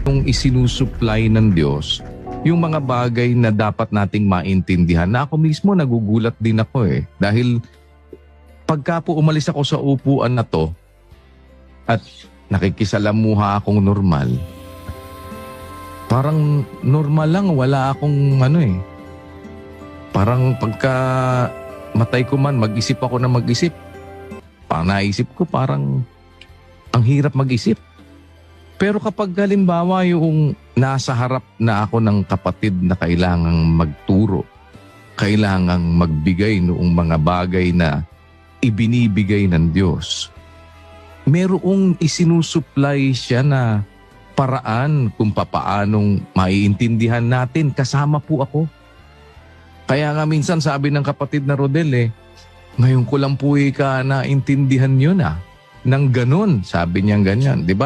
yung isinusupply ng Diyos, yung mga bagay na dapat nating maintindihan, na ako mismo nagugulat din ako Dahil pagka po umalis ako sa upuan na to at nakikisalamuha akong normal, parang normal lang, wala akong parang pagka matay ko man, mag-isip ako na mag-isip. Pang naisip ko, parang ang hirap mag-isip. Pero kapag halimbawa yung nasa harap na ako ng kapatid na kailangang magturo, kailangang magbigay noong mga bagay na ibinibigay ng Diyos, merong isinusupply siya na paraan kung papaanong maiintindihan natin, kasama po ako. Kaya nga minsan sabi ng kapatid na Rodel ngayon ko lang po naintindihan yun ng ganun. Sabi niya ganyan. Di ba?